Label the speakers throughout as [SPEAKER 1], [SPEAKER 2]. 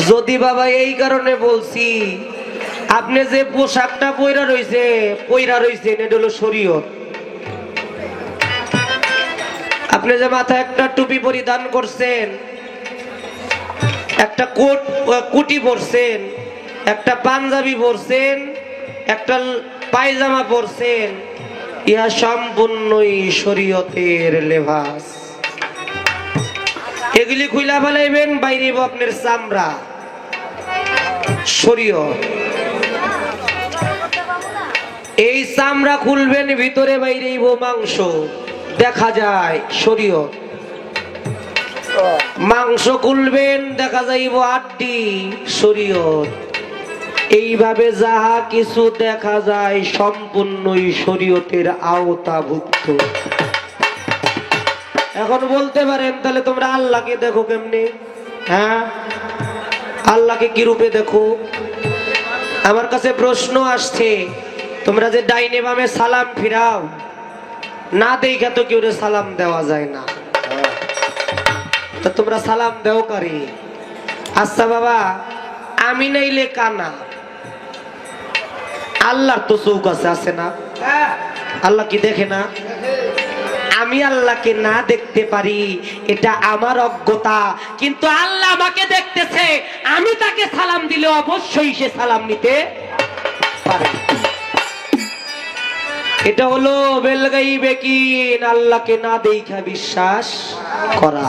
[SPEAKER 1] যদি বাবা এই কারণে বলছি, আপনি যে পোশাকটা পইরা রইছেন এটা হলো শরীয়ত। আপনি যে মাথায় একটা টুপি পরিধান করছেন, একটা কুটি পরছেন, একটা পাঞ্জাবি পরছেন, একটা পায়জামা পরছেন, ইহা সম্পূর্ণই শরীয়তের লেবাস। এগুলি খুইলা ফেলাইবেন, বাইরে আপনার চামড়া। শরীয়ত। এই চামড়া খুলবেন, ভিতরে বাইরে মাংস দেখা যায়, শরীয়ত। মাংস খুলবেন, দেখা যাইব আড্ডি, শরীয়ত। এইভাবে যাহা কিছু দেখা যায় সম্পূর্ণই শরীয়তের আওতাভুক্ত। এখন বলতে পারেন, তাহলে তোমরা আল্লাহকে দেখো কেমনে? হ্যাঁ, আল্লাহকে কি রূপে দেখো? আমার কাছে প্রশ্ন আসছে, তোমরা যে ডাইনে বামে সালাম ফিরাও, না দেখা তো কেউ সালাম দেওয়া যায় না, তা তোমরা সালাম দেও কারি? আচ্ছা বাবা, আমি নাইলে কানা, আল্লাহর তো চোখ আছে না? আল্লাহ কি দেখে না? আমি আল্লাহকে না দেখতে পারি, এটা আমার অজ্ঞতা, কিন্তু আল্লাহ আমাকে দেখতেছে। আমি তাকে সালাম দিলে অবশ্যই সে সালাম নিতে পারে। এটা হলো বেলগাইবে কি, আল্লাহকে না দেখা বিশ্বাস করা।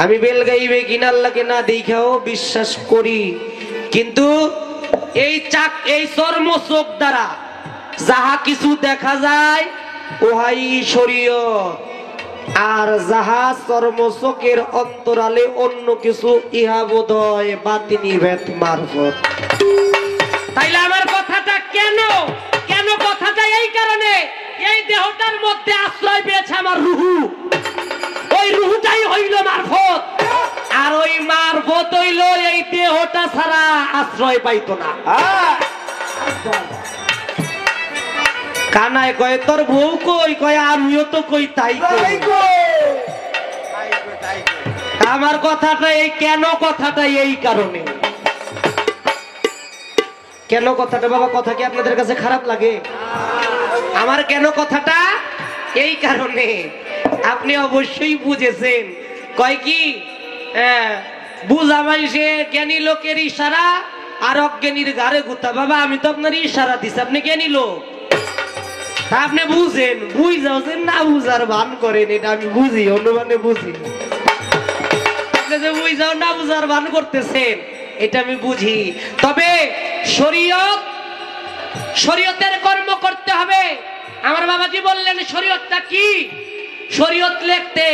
[SPEAKER 1] আমি বেলগাইবে কিনা আল্লাহকে না দেখাও বিশ্বাস করি, কিন্তু এই চর্ম চোখ দ্বারা যাহা কিছু দেখা যায় ওহাই শরীয়ত। আর যাহা চর্ম চোখের অন্তরালে অন্য কিছু, ইহা বোধহয় বাতিনি ভেদ মারফত। তাইলে আমার কথাটা কেন কথাটা এই কারণে, এই দেহটার মধ্যে আশ্রয় পেয়েছে আমার রুহু, ওই রুহুটাই হইল মারফত, আর ওই মারফত হইল এই দেহটা ছাড়া আশ্রয় পাইতো না। কানায় কয় তোর বউ কই? কয় আমিও তো কই তাই কই। আমার কথাটা এই কথাটা এই কারণে। কেন কথাটা বাবা, কথা কি আপনাদের কাছে খারাপ লাগে? আমার কেন কথাটা এই কারণে, আপনি অবশ্যই বুঝেছেন। কয় কি, বুঝা মাইসে জ্ঞানী লোকের ইশারা আর অজ্ঞানীর গাড়ে গুতা। বাবা আমি তো আপনার ইশারা দিছি, আপনি জ্ঞানী লোক, আপনি বুঝেন, বুঝাওছেন না বুঝার ভান করেন, এটা আমি বুঝি, অনুমানে বুঝি। আপনি যে বুঝাও না বুঝার ভান করতেছেন, এটা আমি বুঝি। তবে শরীয়তের কর্ম করতে হবে। আমার বাবাজি বললেন শরীয়তটা কি? শরীয়ত লিখতে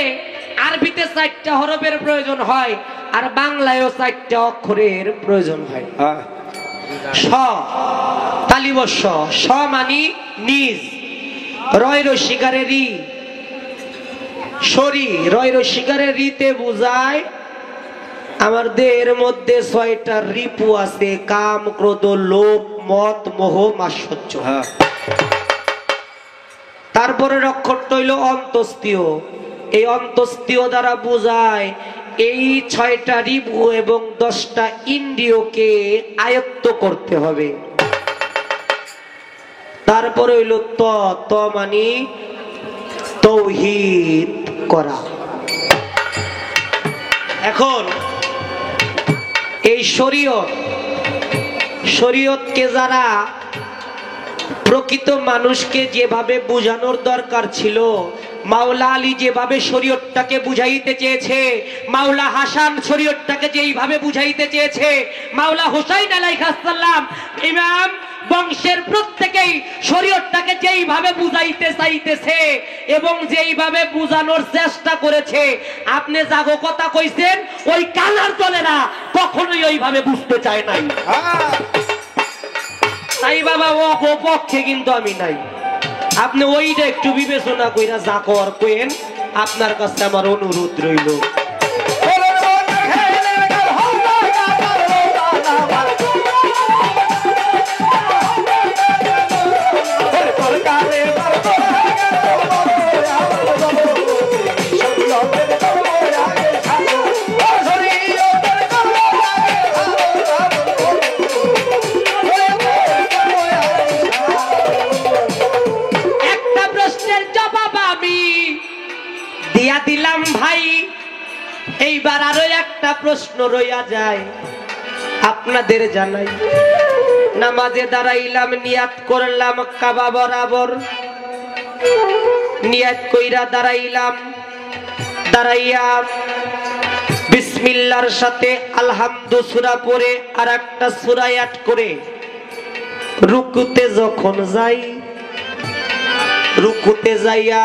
[SPEAKER 1] আরবিতে 4টা হরফের প্রয়োজন হয়, আর বাংলায়ও 4টা অক্ষরের প্রয়োজন হয়। স তালিবস্য, স মানি নিজ, রয় রসিকারে রি, শরী, রয় রসিকারে রিতে বুঝায় আমার দেহের মধ্যে 6টা রিপু আছে, কাম, ক্রোধ, লোভ, মদ, মোহ, মাৎসর্য। তারপরে অক্ষরটা হইল অন্তস্তীয়। এই অন্তস্তীয় দ্বারা বুঝায় এই 6টা রিপু এবং 10টা ইন্দ্রিয়কে আয়ত্ত করতে হবে। তারপরে হইল ত মানি তাওহীদ করা। এখন এই শরীয়তকে যারা প্রকৃত মানুষকে যেভাবে বুঝানোর দরকার ছিল, মাওলা আলী যেভাবে শরীয়তটাকে বুঝাইতে চেয়েছে, মাওলা হাসান শরীয়তটাকে যেইভাবে বুঝাইতে চেয়েছে, মাওলা হুসাইন আলাইহিস সালাম ইমাম বংশের প্রত্যেকেই শরীয়তটাকে যেইভাবে বুঝাইতে চাইতেছে এবং যেইভাবে বুঝানোর চেষ্টা করেছে, আপনি জাগো কথা কইছেন, ওই কালার দলেরা কখনোই ওইভাবে বুঝতে চায় নাই। তাই বাবা ও পক্ষে কিন্তু আমি নাই। আপনি ওইটা একটু বিবেচনা কইরা যা কর কইেন, আপনার কাছে আমার অনুরোধ রইল। এইবার আরো একটা প্রশ্ন রইয়া যায়, আপনাদের জানাই। নামাজে দাঁড়াইলাম, নিয়াত করলাম কাবা বরাবর, নিয়াত কইরা দাঁড়াইলাম, দাঁড়াইয়া বিসমিল্লাহর সাথে আলহামদু সূরা পড়ে আর একটা সূরা অ্যাড করে রুকুতে যখন যাই, রুকুতে যাইয়া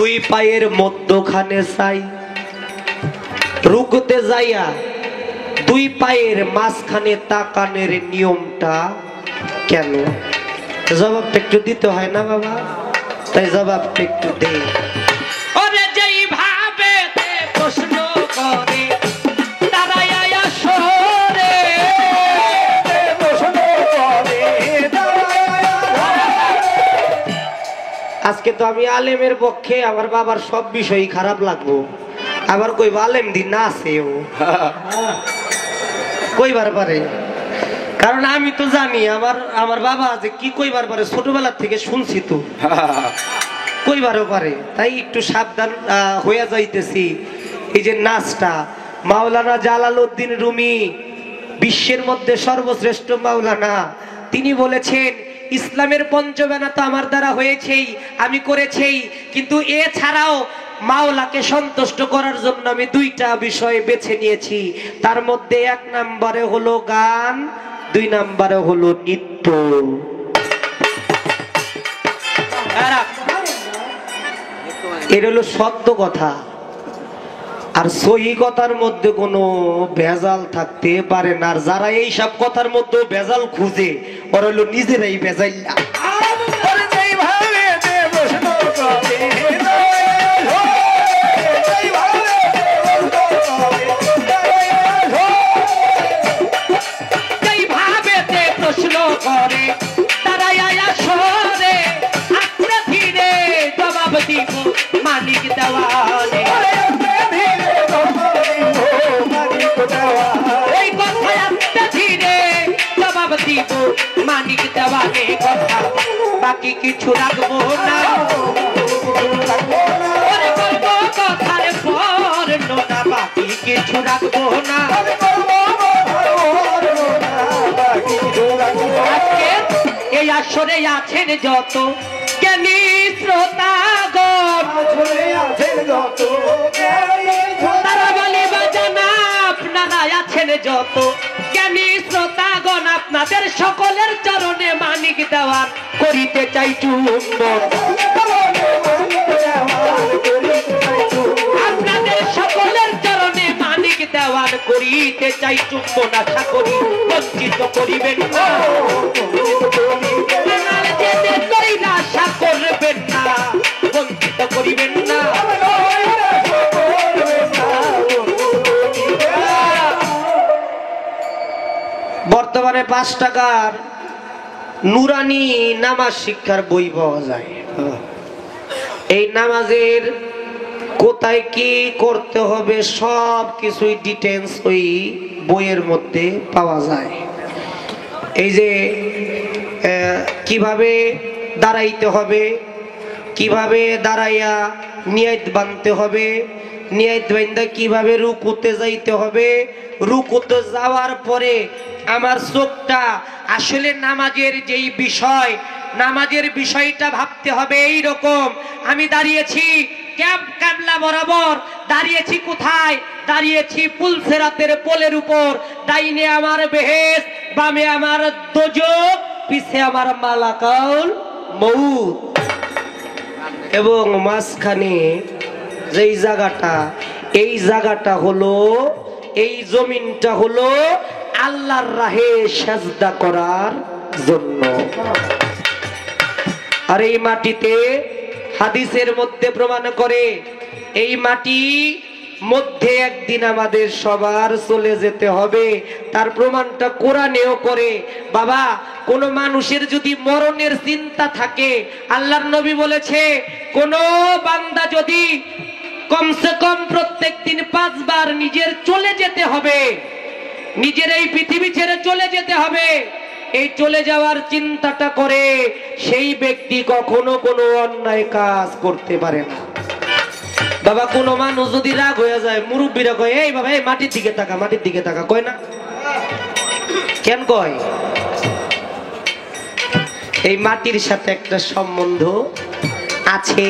[SPEAKER 1] দুই পায়ের মধ্যখানে চাই, রুকুতে যাইয়া দুই পায়ের মাঝখানে তাকানের নিয়মটা কেন? জবাবটা একটু দিতে হয় না বাবা? তাই জবাবটা একটু দেই। ওরে যেই ভাবে প্রশ্ন করে দাঁড়াইয়া সরে, আজকে তো আমি আলেমের পক্ষে, আমার বাবার সব বিষয়ই খারাপ লাগবো, আবার কই আলেম দিন না আছে ও কইবার পারে, কারণ আমি তো জানি আমার বাবা যে কি কইবার পারে, ছোটবেলা থেকে শুনছি তো কইবারও পারে, তাই একটু সাবধান হয়ে যাইতেছি। এই যে নাচটা, মাওলানা জালালউদ্দিন রুমি বিশ্বের মধ্যে সর্বশ্রেষ্ঠ মাওলানা, তিনি বলেছেন ইসলামের পঞ্চবেনা তো আমার দ্বারা হয়েছেই, আমি করেছেই, কিন্তু এছাড়াও মাওলাকে সন্তুষ্ট করার জন্য আমি দুইটা বিষয় বেছে নিয়েছি। তার মধ্যে এক নম্বরে হলো গান, দুই নম্বরে হলো নৃত্য। এটা হলো সত্য কথা, আর সহি কথার মধ্যে কোনো ভেজাল থাকতে পারে না। আর যারা এই সব কথার মধ্যে ভেজাল খুঁজে, ওরা হলো নিজেরাই ভেজাইলা। মালিক দেওয়ানে ওই কথায় আস্তে ধীরে জবাব দিব, মালিক দেওয়ানে কথা, বাকি কিছু রাখবো না, কথার বর্ণনা বাকি কিছু রাখবো না। এই আসরে আছেন যত জ্ঞানী শ্রোতাগণ, তারা বলি বাজানা আপনারা আছেন যত জ্ঞানী শ্রোতাগণ, আপনাদের সকলের চরণে মানিক দেওয়ার করিতে চাই চুম্বন, আপনাদের সকলের চরণে মানিক দেওয়ার করিতে চাই চুম্বন। আশা করি বঞ্চিত করিবেন না, আশা করবেন না, বঞ্চিত করিবেন না। বর্তমানে 5 টাকার নুরানি নামাজ শিক্ষার বই পাওয়া যায়। এই নামাজের কোথায় কি করতে হবে সব কিছুই ডিটেলস ওই বইয়ের মধ্যে পাওয়া যায়। এই যে কিভাবে দাঁড়াইতে হবে, কিভাবে দাঁড়াইয়া নিয়ত বাঁধতে হবে, নিয়ত বাঁধতে কিভাবে রুকুতে যাইতে হবে, রুকুতে যাওয়ার পরে আমার চোখটা আসলে নামাজের যেই বিষয়, নামাজের বিষয়টা ভাবতে হবে এই রকম। আমি দাঁড়িয়েছি ক্যাবলা বরাবর, দাঁড়িয়েছি কোথায়? দাঁড়িয়েছি পুলসেরাতের পোলের উপর, ডাইনে আমার বেহেশত, বামে আমার দোজখ, পিছে আমার মালাকাউল মউত, এবং মাঝখানে যেই জায়গাটা, এই জায়গাটা হলো, এই জমিনটা হলো আল্লাহর রাহে সাজদা করার জন্য। আর এই মাটিতে হাদিসের মধ্যে প্রমাণ করে এই মাটি মধ্যে একদিন আমাদের সবার চলে যেতে হবে। তার প্রমাণটা কোরআনেও করে। বাবা, কোন মানুষের যদি মরণের চিন্তা থাকে, আল্লাহর নবী বলেছে কোন বান্দা যদি কমসে কম প্রত্যেক দিন 5 বার নিজের চলে যেতে হবে, নিজের এই পৃথিবী ছেড়ে চলে যেতে হবে, এই চলে যাওয়ার চিন্তাটা করে, সেই ব্যক্তি কখনো কোনো অন্যায় কাজ করতে পারে না। বাবা কোনো মানুষ যদি রাগ হয়ে যায় মুরব্বীরা কয় এই বাবা এই মাটির দিকে তাকা, মাটির দিকে তাকা, কয় না? কেন কয়? এই মাটির সাথে একটা সম্বন্ধ আছে।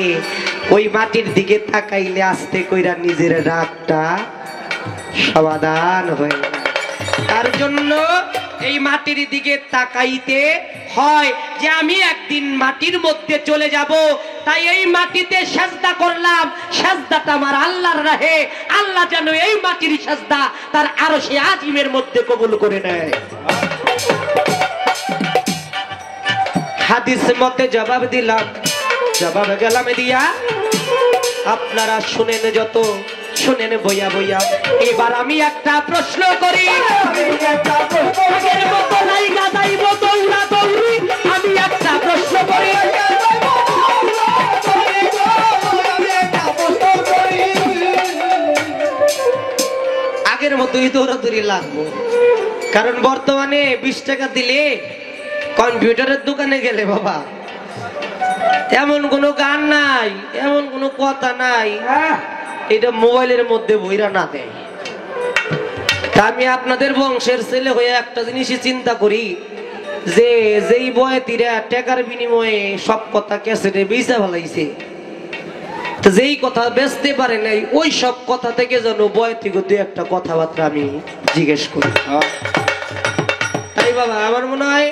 [SPEAKER 1] ওই মাটির দিকে তাকাইলে আস্তে কইরা নিজের রাগটা সমাধান হয়। তার জন্য এই মাটির দিকে তাকাইতে হয় যে আমি একদিন মাটির মধ্যে চলে যাব, তাই এই মাটিতে সাজদা করলাম। সাজদাটা আমার আল্লাহর রাহে, আল্লাহ যেন এই মাটির সাজদা তার আরশে আজিমের মধ্যে কবুল করে নেয়। হাদিস মতে জবাব দিলাম, জবাব গেলাম দিয়া আপনারা শুনেন, যত শুনেন বইয়া বইয়া। এবার আমি একটা প্রশ্ন করি, আমি একটা প্রশ্ন করি, আগের মতোই দৌড়াদৌড়ি লাগবো। কারণ বর্তমানে 20 টাকা দিলে কম্পিউটারের দোকানে গেলে বাবা এমন কোনো গান নাই, এমন কোনো কথা নাই এটা মোবাইলের মধ্যে বইরা না দেয়। তা আমি আপনাদের বংশের ছেলে হয়ে একটা জিনিসই চিন্তা করি যে যেই বয়তিরা টাকার বিনিময়ে সব কথা ক্যাসেটে বেচা ফেলাইছে, তো যেই কথা বেচতে পারে নাই ওই সব কথা থেকে যেন বয়তিকে দু একটা কথাবার্তা আমি জিজ্ঞেস করি। তাই বাবা আমার মনে হয়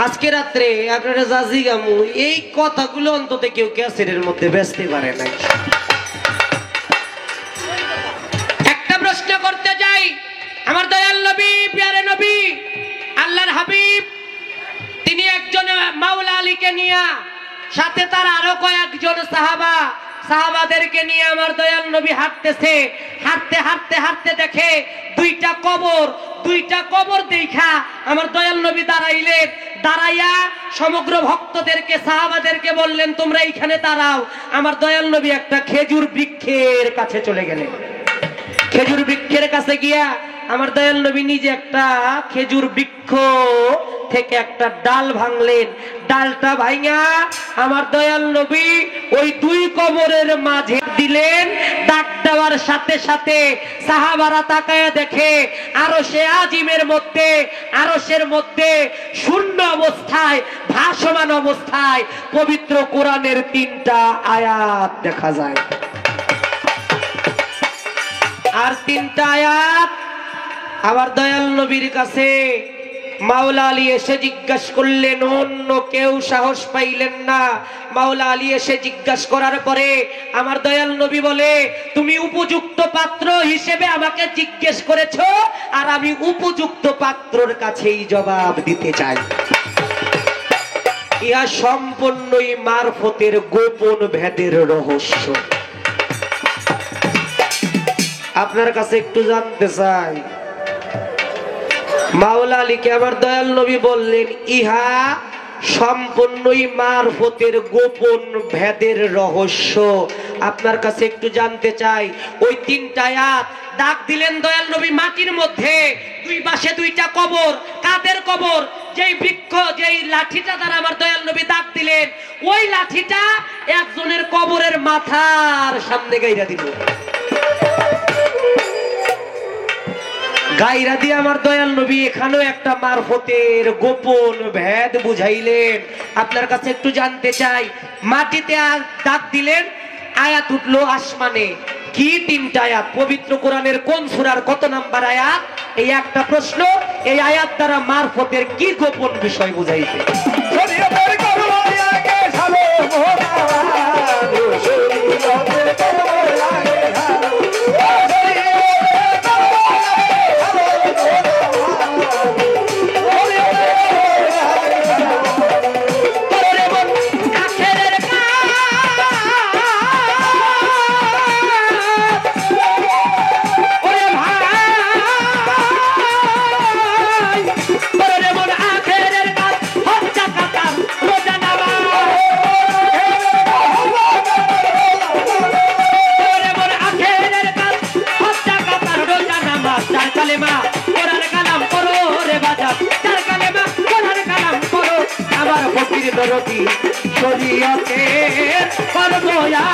[SPEAKER 1] আজকে রাত্রে আপনারা যা জিগামু এই কথাগুলো অন্তত কেউ ক্যাসেটের মধ্যে বেচতে পারে নাই। একটা প্রশ্ন করতে যাই, আমার দয়াল নবী, প্যারে নবী, আল্লাহর হাবিব, তিনি একজন মাওলা আলীকে নিয়ে, সাথে তার আরো কয়েকজন সাহাবাদেরকে নিয়ে আমার দয়াল নবী হাঁটতেছে। হাঁটতে হাঁটতে হাঁটতে দেখে দুইটা কবর দেখা আমার দয়াল নবী দাঁড়াইলেন। দাঁড়াইয়া সমগ্র ভক্তদেরকে, সাহাবাদেরকে বললেন তোমরা এইখানে দাঁড়াও। আমার দয়াল নবী একটা খেজুর বৃক্ষের কাছে চলে গেলেন। খেজুর বৃক্ষের কাছে গিয়া আমার দয়াল নবী নিজে একটা খেজুর বৃক্ষ থেকে একটা ডাল ভাঙলেন। ডালটা ভাঙা আমার দয়াল নবী ওই দুই কবরের মাঝে দিলেন। দাগ দেওয়ার সাথে সাথে সাহাবারা তাকায়া দেখে আরশের মধ্যে শূন্য অবস্থায়, ভাসমান অবস্থায় পবিত্র কোরআনের 3টা আয়াত দেখা যায়। আর 3টা আয়াত আমার দয়াল নবীর কাছে মাওলা আলী এসে জিজ্ঞাসা করলেন, অন্য কেউ সাহস পাইলেন না। মাওলা আলী এসে জিজ্ঞাসা করার পরে আমার দয়াল নবী বলে, তুমি উপযুক্ত পাত্র হিসেবে আমাকে জিজ্ঞেস করেছো, আর আমি উপযুক্ত পাত্রর কাছেই জবাব দিতে চাই। ইহা সম্পূর্ণই মারফতের গোপন ভেদের রহস্য। আপনার কাছে একটু জানতে চাই, মাওলা আলীকে আমার দয়াল নবী বললেন ইহা সম্পূর্ণই মারফতের গোপন ভেদের রহস্য। আপনার কাছে একটু জানতে চাই, ওই 3টা আয়াত দাগ দিলেন দয়াল নবী মাটির মধ্যে, দুই পাশে 2টা কবর। কাদের কবর? যেই বৃক্ষ, যেই লাঠিটা দ্বারা আমার দয়াল নবী দাগ দিলেন, ওই লাঠিটা একজনের কবরের মাথার সামনে গাইরা দিল। গাইরা দিয়ে আমার দয়াল নবী এখানেও একটা মারফতের গোপন ভেদ বুঝাইলেন। আপনার কাছে একটু জানতে চাই, মাটিতে দাগ দিলেন, আয়াত উঠলো আসমানে। কি 3টা আয়াত? পবিত্র কোরআনের কোন সূরার কত নাম্বার আয়াত? এই একটা প্রশ্ন। এই আয়াত দ্বারা মারফতের কি গোপন বিষয় বুঝাইছে? শরীয়তের করবো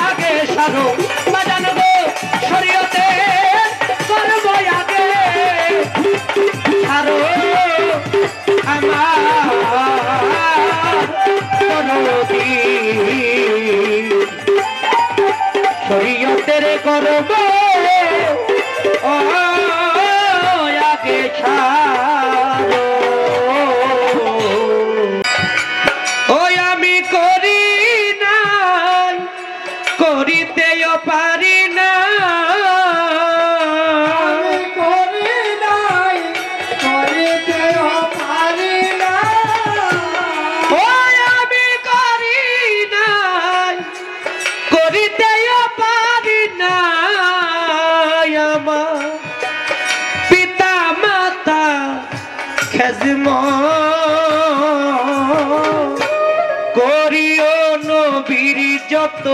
[SPEAKER 1] আগে সারো বাজানো মায়ের গর্বে ও আগে ছাড়ো ওই আমি করি না করিতেও পারি না করিও নবীর যত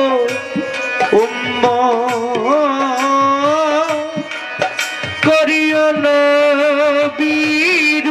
[SPEAKER 1] করিও নবীর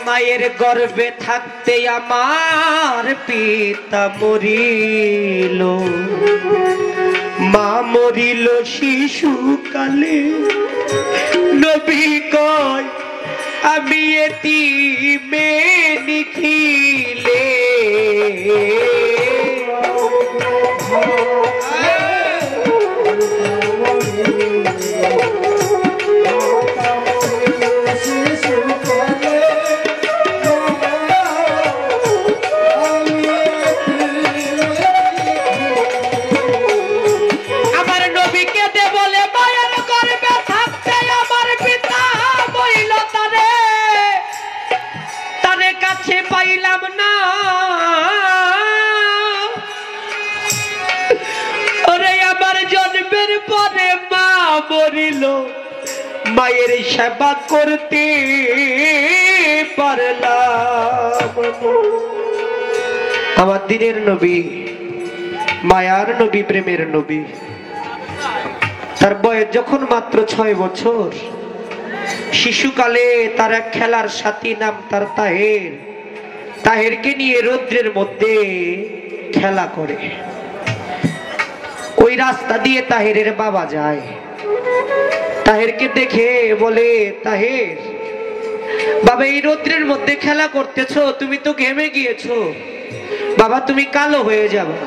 [SPEAKER 1] মায়ের গর্ভে থাকতে আমার পিতা মরিল মা মরিল শিশুকালে নবী কয় আমি এতিমে নিখিলে পাইলাম না ওরে আমার জন্মের পরে মা মরিল মায়ের সেবা করতে পারলাম আমার দিনের নবী মায়ার নবী প্রেমের নবী তার বয়স যখন মাত্র 6 বছর শিশুকালে তার এক খেলার সাথী নাম তার তাহের তাহেরকে নিয়ে রৌদ্রের মধ্যে খেলা করে ওই রাস্তা দিয়ে তাহেরের বাবা যায় তাহেরকে দেখে বলে তাহের বাবা এই রৌদ্রের মধ্যে খেলা করতেছো তুমি তো ঘেমে গিয়েছো বাবা তুমি কালো হয়ে যাবে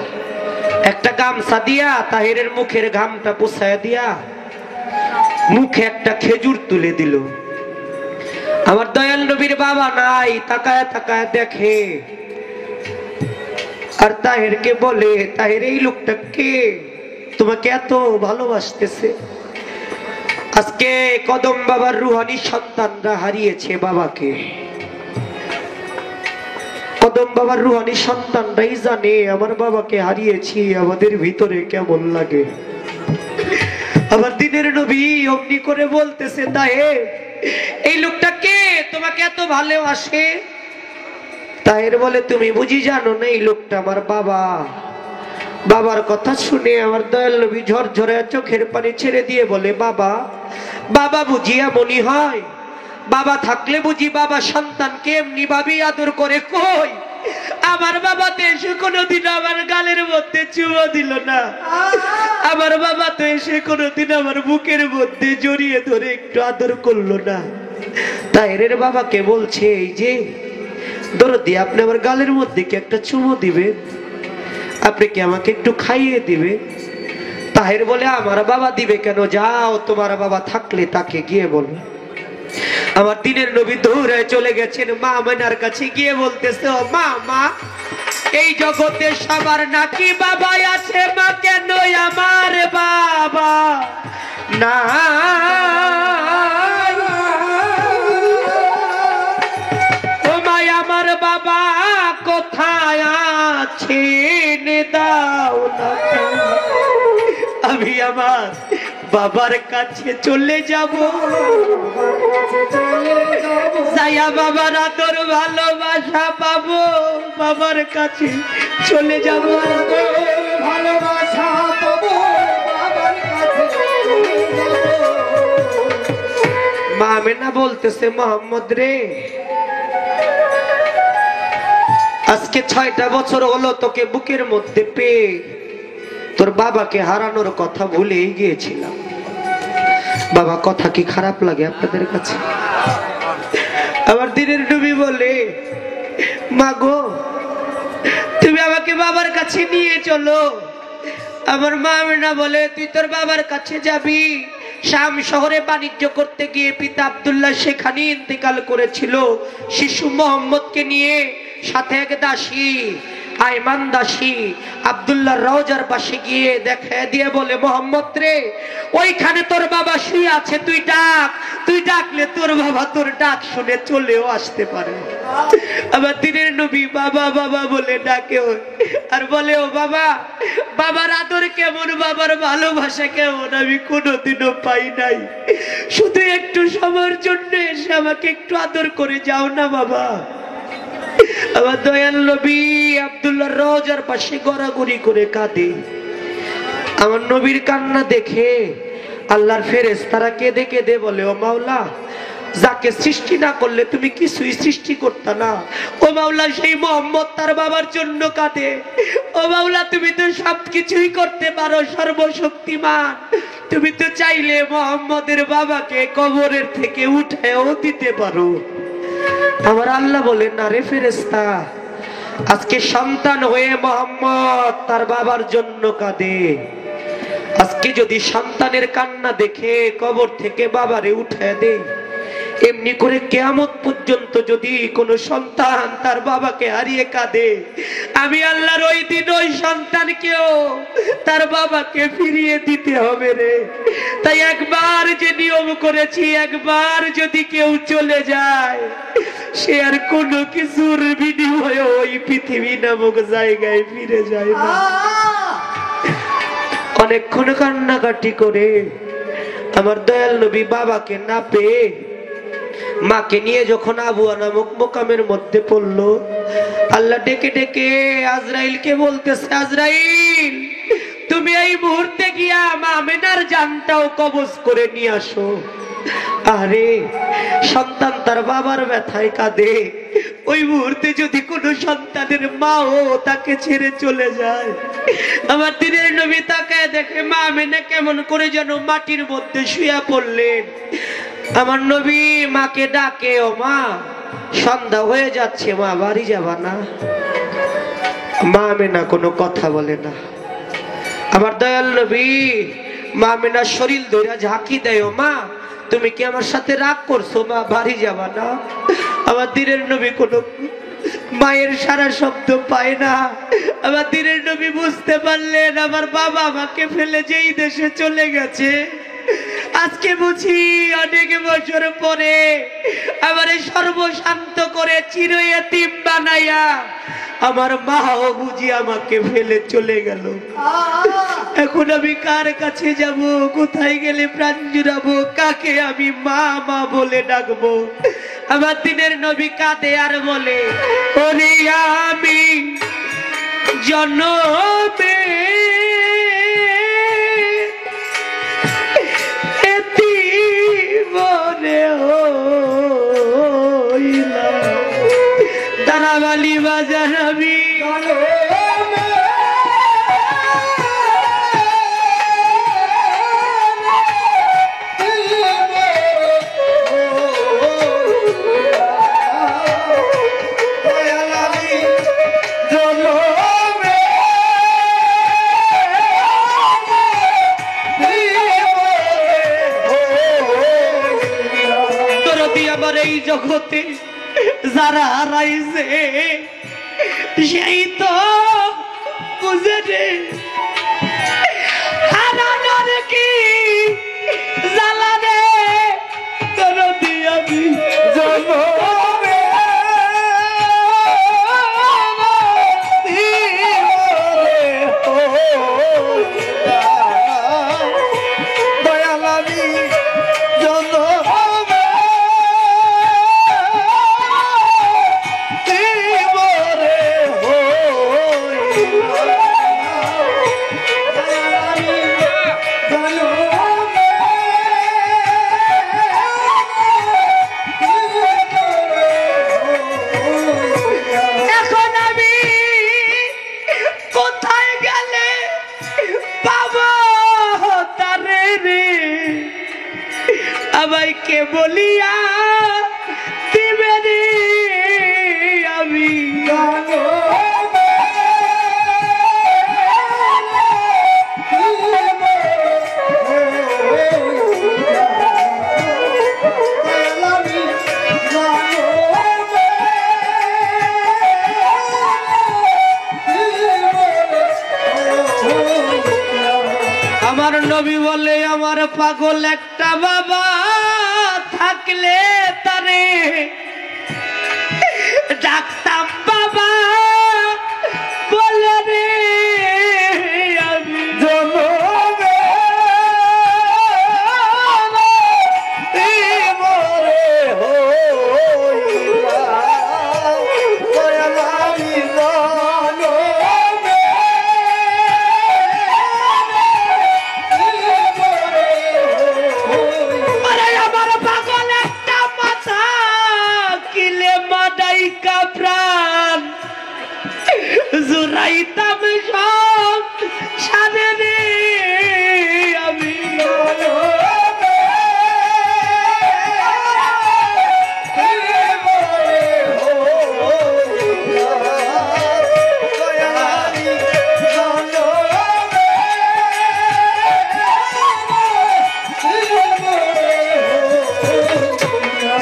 [SPEAKER 1] একটা গামছা দিয়া তাহেরের মুখের ঘামটা পুছায়া দিয়া মুখে একটা খেজুর তুলে দিল আমার দয়াল নবীর বাবা নাই তাকায় তাকায় দেখে আর তাহেরকে বলে তাহের এই লোকটা কে তোমাকে এত ভালোবাসতেছে আজকে কদম বাবার রুহানি সন্তানরা হারিয়েছে বাবাকে কদম বাবার রুহানি সন্তানরাই জানে আমার বাবাকে হারিয়েছি আমাদের ভিতরে কেমন লাগে আমার দিনের নবী অমনি করে বলতেছে তাহের এই লোকটা কে তোমাকে এত ভালোবাসে তাহের বলে তুমি বুঝি জানো না এই লোকটা আমার বাবা বাবার কথা শুনে আমার দয়াল নবী ঝরঝরে চোখের পানি ছেড়ে দিয়ে বলে বাবা বাবা বুঝি এমনই হয় বাবা থাকলে বুঝি বাবা সন্তানকে এমনি ভাবেই আদর করে কই আমার বাবা তো এসে কোনোদিন আমার গালের মধ্যে চুমো দিল না আমার বাবা তো এসে কোনোদিন আমার বুকের মধ্যে জড়িয়ে ধরে একটু আদর করলো না তাহেরের বাবাকে বলছে এই যে দরদি আপনি আমার গালের মধ্যে কি একটা চুমো দিবে আপনি কি আমাকে একটু খাইয়ে দিবে তাহের বলে আমার বাবা দিবে কেন যাও তোমার বাবা থাকলে তাকে গিয়ে বলো আমার দিনের নবী দৌড়ে চলে গেছেন মা আমেনার কাছে গিয়ে বলতেছে ও মা মা এই জগতে সবার নাকি বাবা আছে মা কেন আমার বাবা না ও মা আমার বাবা কোথায় আছে দাও না আমি আমার বাবার কাছে চলে যাব, যাইয়া বাবার আদর ভালোবাসা পাবো, বাবার কাছে চলে যাব, ভালোবাসা পাবো, বাবার কাছে চলে যাব। মা আমেনা বলতেছে, মোহাম্মদ রে, আজকে 6টা বছর হলো তোকে বুকের মধ্যে পেয়ে তোর বাবাকে হারানোর কথা ভুলেই গিয়েছিলাম। বাবা, কথা কি খারাপ লাগে আপনাদের কাছে? আমার দিনের নবী বলে, মা গো, তুমি আমাকে বাবার কাছে নিয়ে চলো। আমার মা আমেনা বলে, তুই তোর বাবার কাছে যাবি। শাম শহরে বাণিজ্য করতে গিয়ে পিতা আব্দুল্লাহ সেখানে ইন্তেকাল করেছিল। শিশু মোহাম্মদকে নিয়ে সাথে এক দাসী, আইমান দাসী, আব্দুল্লাহ রওজার পাশে গিয়ে দেখা দিয়ে বলে, মোহাম্মদ রে, ওইখানে তোর বাবা শুয়ে আছে, তুই ডাক, তুই ডাকলে তোর বাবা তোর ডাক শুনে চলেও আসতে পারে। আবার দিনের নবী বাবা বাবা বলে ডাকে আর বলে, ও বাবা, বাবার আদর কেমন, বাবার ভালোবাসা কেমন আমি কোনোদিনও পাই নাই, শুধু একটু সময়ের জন্য এসে আমাকে একটু আদর করে যাও না বাবা। আমার দয়াল নবী আব্দুল্লাহ রওজার পাশে গড়াগড়ি করে কাঁদে। আমার নবীর কান্না দেখে আল্লাহর ফেরেশতারা কেঁদে কেঁদে বলে, ও মাওলা, যাকে সৃষ্টি না করলে তুমি কিছুই সৃষ্টি করতে না। ও মাওলা, সেই মোহাম্মদ তার বাবার জন্য কাঁদে। ও মাওলা, তুমি তো সবকিছুই করতে পারো, সর্বশক্তিমান, তুমি তো চাইলে মোহাম্মদের বাবাকে কবরের থেকে উঠায়ও দিতে পারো। আমার আল্লাহ বলেন, না রে ফেরেশতা, আজকে সন্তান হয়ে মোহাম্মদ তার বাবার জন্য কাঁদে। আজকে যদি সন্তানের কান্না দেখে কবর থেকে বাবারে উঠায় দেয়, এমনি করে কিয়ামত পর্যন্ত যদি কোনো সন্তান তার বাবাকে হারিয়ে কাঁদে, আমি আল্লাহর ওই দিন ওই সন্তানকেও তার বাবাকে ফিরিয়ে দিতে হবে রে। তাই একবার যে নিয়ম করেছি, একবার যদি কেউ চলে যায়, সে আর কোনো কিছুর বিনিময়ে ওই পৃথিবী নামক জায়গায় ফিরে যায় না। অনেকক্ষণ কান্নাকাটি করে আমার দয়াল নবী বাবাকে না পেয়ে মাকে নিয়ে যখন আবুয়া নামক মোকামের মধ্যে পড়লো, আল্লাহ ডেকে ডেকে আজরাইলকে বলতেছে, আজরাইল, তুমি এই মুহূর্তে গিয়া মা আমেনার জানটাও কবজ করে নিয়ে আসো। আরে সন্তান তার বাবার ব্যথায় কাঁদে, ওই মুহূর্তে যদি কোনো সন্তানের মাও তাকে ছেড়ে চলে যায়, আমার দিনের নবী তাকায় দেখে মা আমেনা কেমন করে যেন মাটির মধ্যে শুয়ে পড়লেন। আমার নবী মাকে ডাকে, ও মা, সন্ধ্যা হয়ে যাচ্ছে, মা বাড়ি যাবা না? মা আমেনা কোনো কথা বলে না। আমার দয়াল নবী মা আমেনার শরীর ধরে ঝাঁকি দেয়, ও মা, তুমি কি আমার সাথে রাগ করছো, মা বাড়ি যাবা না? আমার দিনের নবী কোনো মায়ের সারা শব্দ পায় না। আমার দিনের নবী বুঝতে পারলেন আমার বাবা আমাকে ফেলে যেই দেশে চলে গেছে, আজকে বুঝি অনেক বছর পরে আমার সর্বশান্ত করে চির এতিম বানাইয়া আমার মাও বুঝি আমাকে ফেলে চলে গেল। এখন আমি কার কাছে যাব, কোথায় গেলে প্রাণ জুড়াবো, কাকে আমি মা মা বলে ডাকবো? আমার দিনের নবী কাঁদে আর বলে, ওরে আমি জন্মে দারাবালি বাজার আমি আমার এই জগতে যারা হারাইছে সেই তো বুঝে রে, হারানোর কি জ্বালা রে, তোর আমি জন্মে দয়া সবাইকে বলিয়া দিবে রে আমি আমার নবী বলে আমার পাগল একটা বাবা থাকলে তারে ডাকতাম বাবা বলে রে আমি প্রাণ জুড়াইতাম সব সাদে রে আমি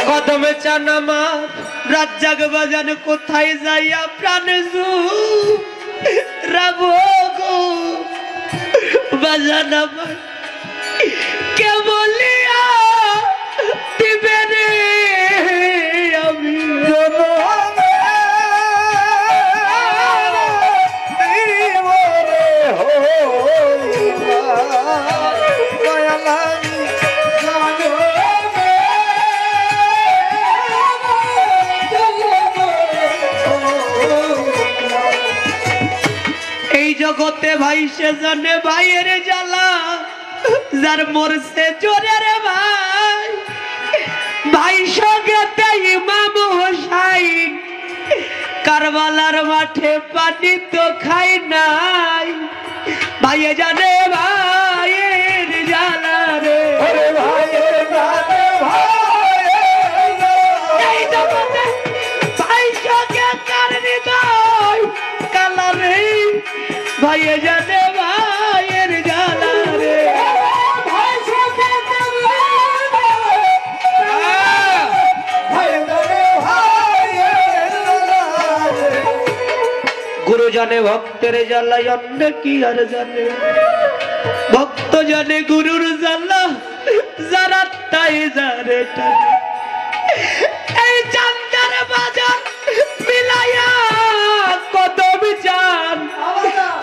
[SPEAKER 1] কদমে চান আমার রাজ্জাক বাজান কোথায় যাইয়া প্রাণ রাবো গো বাজান আমার কে বলিয়া দিবে রে আমি জগতে ভাই সে জানে ভাইয়ের জ্বালা যার মরছে জোরে রে ভাই ভাই সঙ্গেতে ইমাম হোসাইন কারবালার মাঠে পানি তো খাই নাই ভাইয়ে জানে ভাইয়ের জ্বালা রে ভাইয়ের জ্বালা এই জগতে ভাই সঙ্গে কার হৃদয় কালা রে ভাইয়ে জানে ভাইয়ের জ্বালা রে গুরু জানে ভক্তের জ্বালা অন্য কি আর জানে ভক্ত জানে গুরুর জ্বালা যারা তাই জানে এই চান্দার বাজার মিলাইয়া কত বিচার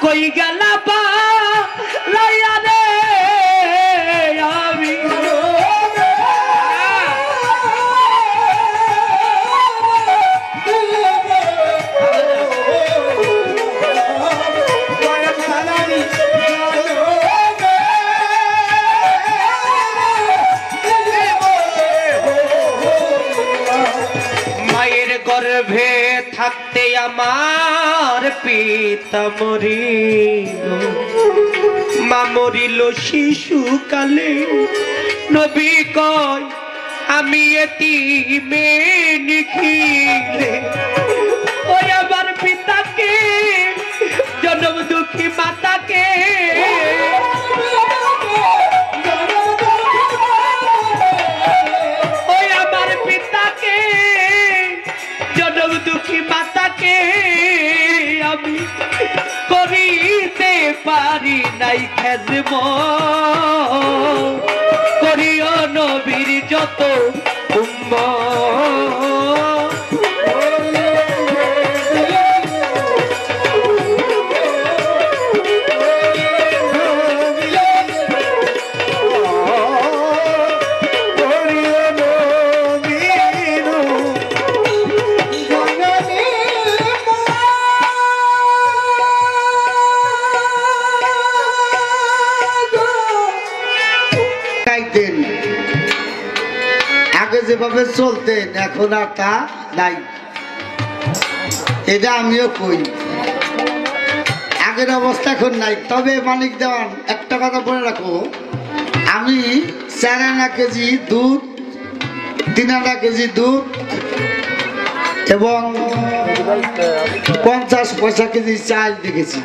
[SPEAKER 1] কই গেলা পা লাইয়া রে আমি মায়ের গর্ভে থাকতে আমার পিতা মরিল মা মরিল শিশুকালে নবী কয় আমি এতিমে নিখিলে ওই আমার পিতাকে জনম দুঃখী মাতাকে ওই আমার পিতাকে জনম দুঃখী মাতাকে আমি করিতে পারি নাই খেজব করিও নবীর যত
[SPEAKER 2] আগে যেভাবে চলতেন এখন আর তা নাই এটা আমিও কই আগের অবস্থা এখন নাই তবে মানিক দেওয়ান একটা কথা বলে রাখো আমি 4 আনা কেজি দুধ 3 কেজি দুধ এবং 50 পয়সা কেজি চাল দেখেছি।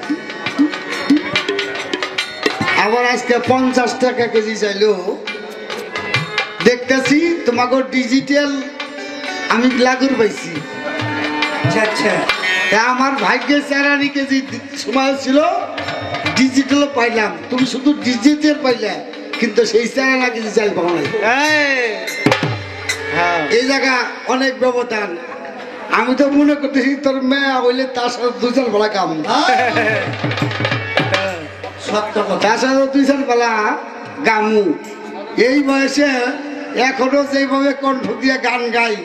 [SPEAKER 2] আবার আজকে 50 টাকা কেজি চাইলো দেখতেছি। তোমাকে ডিজিটাল আমি লাগুর পাইছি। আমার ভাগ্যে 4 কেজি সময় ছিল, ডিজিটাল পাইলাম। তুমি শুধু ডিজিটাল পাইলে, কিন্তু সেই 4 কেজি চাল পাও নাই। এই জায়গা অনেক ব্যবধান। আমি তো মনে করতেছি তোর মেয়ে হইলে তার সাথে 2-4 বেলা কাম, তার সাথে 2-4 বেলা গামু। এই বয়সে এখনো যেভাবে কণ্ঠ দিয়ে গান গাই,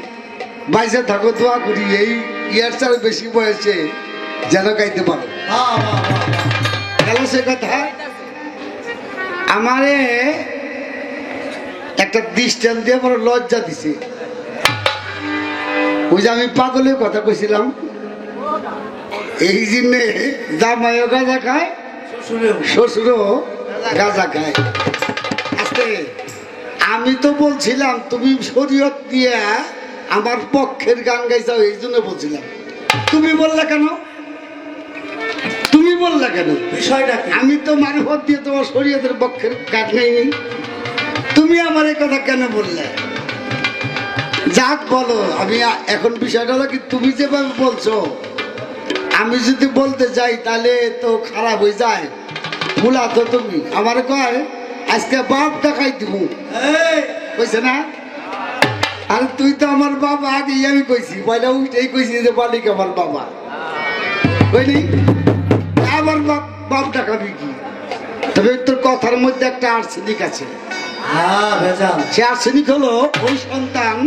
[SPEAKER 2] বাইসে থাকো দোয়া করি এই ইয়ার চার বেশি বয়সে যেন গাইতে পারো। গেল সে কথা। আমারে একটা দৃষ্টান্ত দিয়ে বড় লজ্জা দিছে। ওই যে আমি পাগলের কথা কইছিলাম, এই জন্যে জামাইও গাঁজা খায়, শ্বশুরও গাঁজা খায়। আস্তে আমি তো বলছিলাম তুমি শরীয়ত দিয়ে আমার পক্ষের গান গাইছাও, এই জন্য বলছিলাম। তুমি বললে কেন? তুমি বললে কেন? বিষয়টা আমি তো মারফত দিয়ে তোমার শরীয়তের পক্ষের গান গাইনি। তুমি আমার এই কথা কেন বললে? যাক বলো। আমি এখন বিষয়টা হলো কি, তুমি যেভাবে বলছো, আমি যদি বলতে যাই তাহলে তো খারাপ হয়ে যায়। ভুলা তো তুমি আমার কয় আজকে বাপ দেখাই দিব কইছে না? আর তুই তো আমার বাবা, আগে আমি কইছি পয়লা উঠেই কইছি যে মালিক আমার বাবা, কইনি? আমার বাপ দেখাবি কি? তবে তোর কথার মধ্যে একটা আর্সেনিক আছে। সে আর্সেনিক হলো ওই সন্তান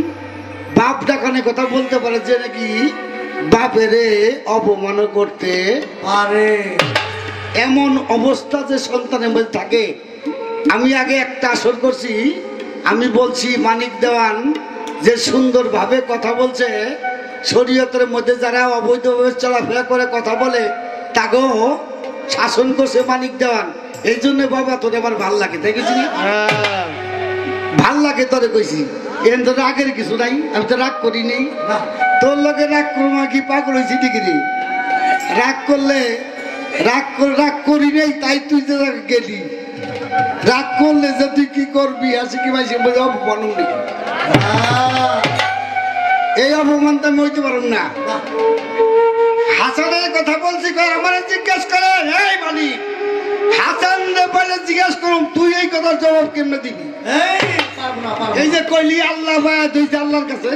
[SPEAKER 2] বাপ ডাকানের কথা বলতে পারে যে নাকি বাপেরে অপমান করতে পারে, এমন অবস্থা যে সন্তানের মধ্যে থাকে। আমি আগে একটা আসর করছি, আমি বলছি মানিক দেওয়ান যে সুন্দরভাবে কথা বলছে, শরীয়তের মধ্যে যারা অবৈধভাবে চলাফেরা করে কথা বলে তাকেও শাসন করছে মানিক দেওয়ান। এই জন্য বাবা তোর আমার ভাল লাগে, দেখেছি ভাল লাগে তোরে কইছি। এখন তো রাগের কিছু নাই, আমি তো রাগ করি নেই। তোর লোকে রাগ করবো কি পাগল হয়েছি ডিগ্রি? রাগ করলে রাগ করি নেই, তাই তুই যে গেলি। রাগ করলে যে তুই কি করবি আছে কি ভাই অপমান নেই, এই অপমান তো আমি হইতে পারব না। হাসানের কথা বলছি, আমার জিজ্ঞেস করে এই মালিক হাসান বলে জিজ্ঞেস করুন তুই এই কথার জবাব কেমনে দিবি? এই যে কইলি আল্লাহ ভাইয়া দুইটা আল্লাহর কাছে,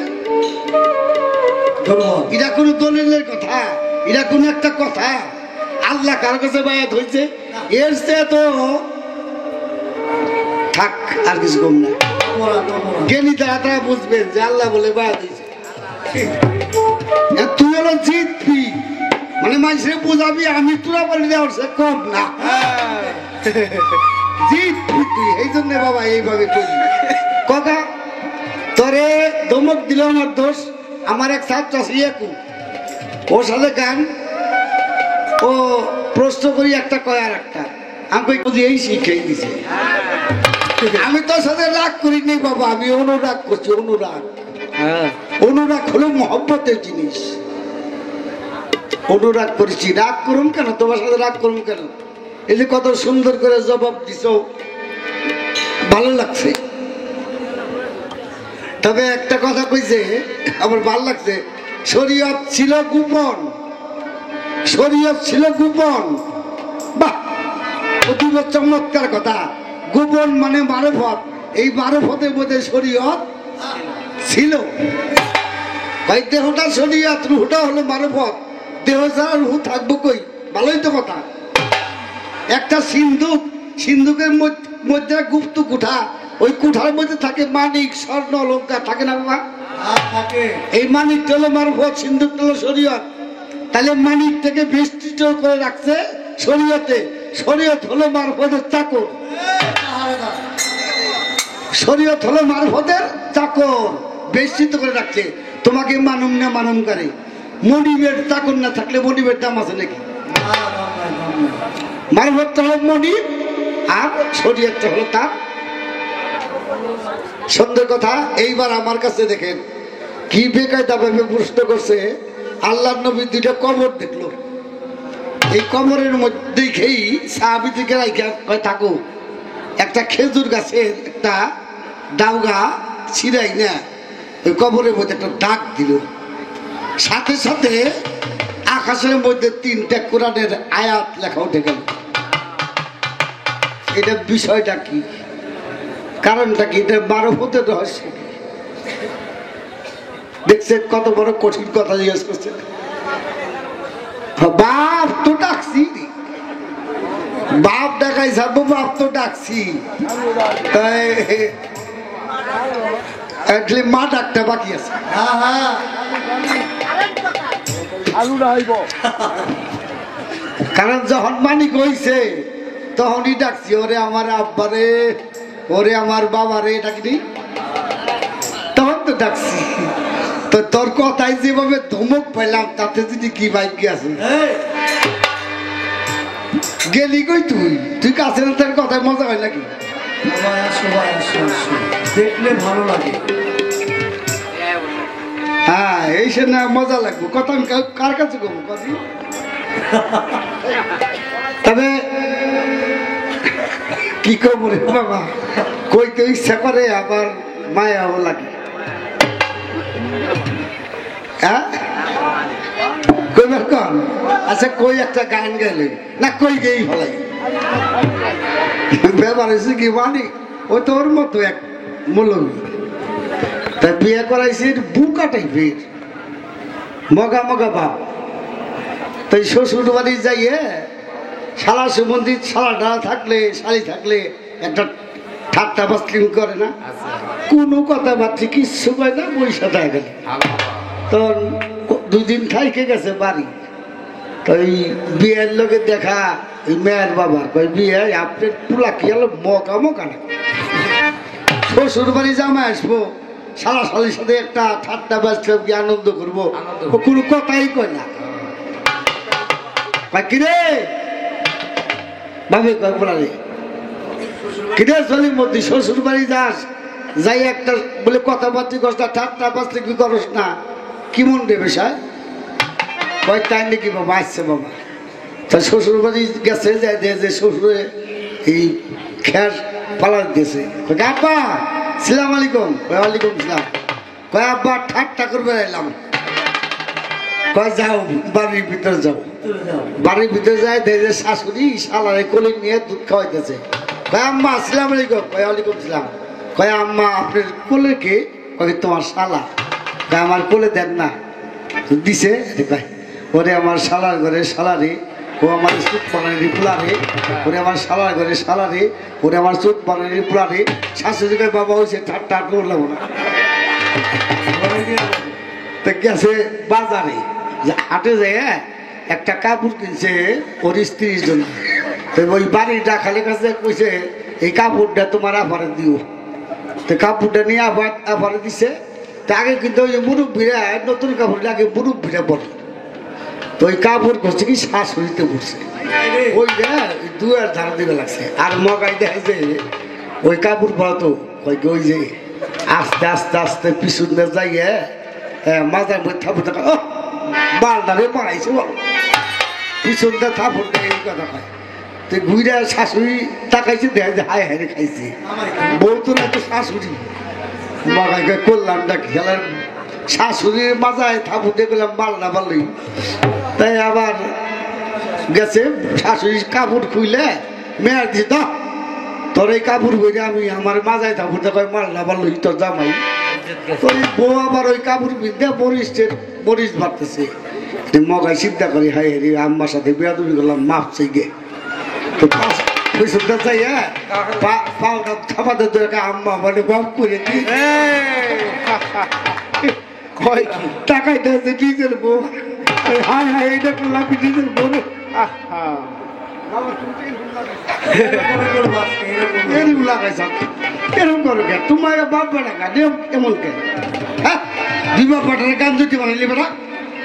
[SPEAKER 2] এটা কোন দলিলের কথা? এটা কোন একটা কথা? আল্লাহ কার কাছে বায়াত হয়েছে? এর চেয়ে তো থাক আর কিছু কম না। জ্ঞানী তারা বুঝবেন যে আল্লাহ বলে বায়াত হয়েছে। তুই হলো জিতবি, মানে মানুষের বুঝাবি আমি তোরা বলে দেওয়ার সে কম না, জিতবি তুই। এই জন্য বাবা এইভাবে করবি কথা। তোরে ধমক দিল আমার দোষ। আমার এক ছাত্র আছে ইয়াকু, ওর সাথে গান ও প্রশ্ন করি একটা কয় আর একটা, আমি কই এই শিখাই দিছে। আমি তোর সাথে রাগ করি নি বাবা, আমি অনুরাগ করছি। অনুরাগ, অনুরাগ হলো মহব্বতের জিনিস। অনুরাগ করেছি, রাগ করুন কেন? তোমার সাথে রাগ করুন কেন? এই যে কত সুন্দর করে জবাব দিছ, ভালো লাগছে। তবে একটা কথা কইছে আমার ভালো লাগছে, শরীয়ত ছিল গোপন, শরীয়ত ছিল গোপন। বাহ, অতীব চমৎকার কথা। গোপন মানে মারফত, এই মারফতের মধ্যে শরীয়ত ছিল। ভাই দেহটা শরীয়ত, রুহটা হলো মারফত। দেহ ছাড়া রুহ থাকবো কই? ভালোই তো কথা। একটা সিন্ধুক, সিন্ধুকের মধ্যে গুপ্ত কুঠা, ওই কুঠার মধ্যে থাকে মানিক, স্বর্ণ, অলংকার, থাকে না বাবা? এই মানিকটা হলো মারফত, সিন্ধুকটা হলো শরীয়ত। তাহলে মানিকটাকে বেষ্টিত করে রাখছে শরীয়তে। শরীয়ত হলো মারফতের চাকর, শরীয়ত হলো মারফতের চাকর, বেষ্টিত করে রাখছে। তোমাকে মানুম না মানুম করে। মনিবের চাকর না থাকলে মনিবের দাম আছে নাকি? মারফতটা হলো মনিব আর শরীয়তটা হলো তার সুন্দর কথা। এইবার আমার কাছে দেখেন কি বেকায়দা ভাবে প্রশ্ন করছে। আল্লাহর নবী দুইটা কবর দেখলো, এই কবরের মধ্যে খেয়েই সাহাবী থেকে রাইখা কয় থাকো, একটা খেজুর গাছের একটা ডাউগা ছিঁড়াই না ওই কবরের মধ্যে একটা দাগ দিল, সাথে সাথে আকাশের মধ্যে 3টা কোরআনের আয়াত লেখা উঠে গেল। এটা বিষয়টা কি, কারণটা কি, এটা মারফতের রহস্য। দেখছেন কত বড় কঠিন কথা জিজ্ঞেস করছে। বাপ তো ডাকছি, বাপ ডাকাই যাবো, বাপ তো ডাকছি, তাই মা ডাকটা বাকি আছে। কারণ যখন মানিক হইছে তখনই ডাকছি, ওরে আমার আব্বারে, ওরে আমার বাবারে, ডাকিনি তখন তো ডাকছি। তো তোর কথাই যেভাবে ধমক পাইলাম তাতে যদি কি ভাগ্য আছে। গেলি কই তুই, তুই কাছে না, তোর কথায় মজা হয় নাকি?
[SPEAKER 3] দেখলে ভালো লাগে।
[SPEAKER 2] হ্যাঁ এই সে না মজা লাগবে কথা। আমি কার কাছে কমো কাজী, তবে কি করবো রে বাবা, কইতে ইচ্ছা করে আবার মায়াও লাগে। হ্যাঁ কইবার কন, আচ্ছা কই একটা গান গাইলে না, কই গেই ভালাই ব্যাপার হয়েছে কি মানি, ওই তো ওর মতো এক মৌলবী, তাই বিয়ে করাইছে বুকা টাইপের মগা মগা বাপ। তাই শ্বশুর বাড়ি যাইয়ে শালা সুমন্দির শালাটা থাকলে, শালি থাকলে একটা ঠাট্টা বাস্তিং করে না, কোনো কথাবার্তা কিচ্ছু কয় না, বৈশা থাকে গেল। তখন 2 দিন থাইকে গেছে বাড়ি, তো এই বিয়ের লোকের দেখা এই মেয়ের বাবার কই বিয়ে আপনার পুলা কি হলো মকা মকা না, শ্বশুর বাড়ি জামাই আসবো, শালা শালির সাথে একটা ঠাট্টা বাস্তি কি আনন্দ করবো, কোনো কথাই কয় না। কিরে ভাবে কয় বলা রে, কিরে চলির মধ্যে শ্বশুর বাড়ি যাস, যাই একটা বলে কথাবার্তা করস না, ঠাট্টা বাস্তি কি করস না, কি মন রে বেশায় কয় তাই নাকি বাবা, আসছে বাবা। তা শ্বশুর বাড়ি গেছে, যাই যে শ্বশুরে এই খের পালা দিয়েছে, আব্বা সালাম আলাইকুম, ওয়ালাইকুম সালাম, কয় আব্বা ঠাট্টা করবে এলাম, কয় যাও বাড়ির ভিতরে যাও। বাড়ির ভিতরে যায় দেখে শাশুড়ি শালারে কোলে নিয়ে দুধ খাওয়াইতেছে, কয় আম্মা আসসালামু আলাইকুম, কয় ওয়ালাইকুম সালাম, কয় আম্মা আপনার কোলে কে, কয় তোমার শালা, কয় আমার কোলে দেন না, দিছে কয় ওরে আমার শালার ঘরে শালারে, ও আমার চোখ বানানি পোলারে, ওরে আমার শালার ঘরে শালারে, ওরে আমার চোখ বানানি পোলারে। শাশুড়ি কয় বাবা হয়েছে ঠাট্টা করলাম না। তো গেছে বাজারে, হাটে যায় একটা কাপড় কিনছে ওর স্ত্রীর জন্য, ওই বাড়িটা খালি কাছে কইছে এই কাপড়টা তোমার আফারে দিও, তো কাপড়টা নিয়ে আফারে দিছে। তা আগে কিন্তু ওই মুরব্বীরা নতুন কাপড় আগে মুরব্বীরা বলে, তো ওই কাপড় করছে কি শাশুড়িতে পড়ছে, ওইটা 2 ধারা দিবে লাগছে। আর মগাই দেখে যে ওই কাপড় পরা তো ওই যে আস্তে আস্তে আস্তে পিছন দিয়ে যাইয়ে মাথার মধ্যে থাপড় দেখা, ও বালদারে মারাইছে বল, পিছন দিয়ে থাপড় দেয়, এই কথা কয়। তো ঘুরে শাশুড়ি তাকাইছে, দেখে যে হায় হায় খাইছে, বউ তো না তো শাশুড়ি, মগাইকে করলামটা খেলার শাশুড়ির মাজায় থাপড় দিয়ে গেলাম বাল্লা বাল্লি। তাই আবার গেছে শাশুড়ি কাপড় খুইলে মেয়ার দিছে, তো তোর এই কাপড় বইলে আমি আমার মাজায় থাপড় দেখে মাল্লা বাল্লি তোর জামাই। ওই বউ আবার ওই কাপড় বিদ্যা মরিচ বাড়তেছে, মগাই চিন্তা করি হাই হারি আম্মার সাথে বেয়াদবি করলাম, মাপ চাই গে। তো চাই হ্যাঁ পাওটা থাপাতে আম্মা মানে বাপ করে দি টাকাই দিয়েছে ডিজেল বউ, হায় হায় এটা করলাম ডিজেল বউ। এরকম লাগাইছ, এরকম করো কে তোমার বাপ বেড়া গা এমন কে, হ্যাঁ দিবা পাটারে গান দুটি বানাইলি বেড়া,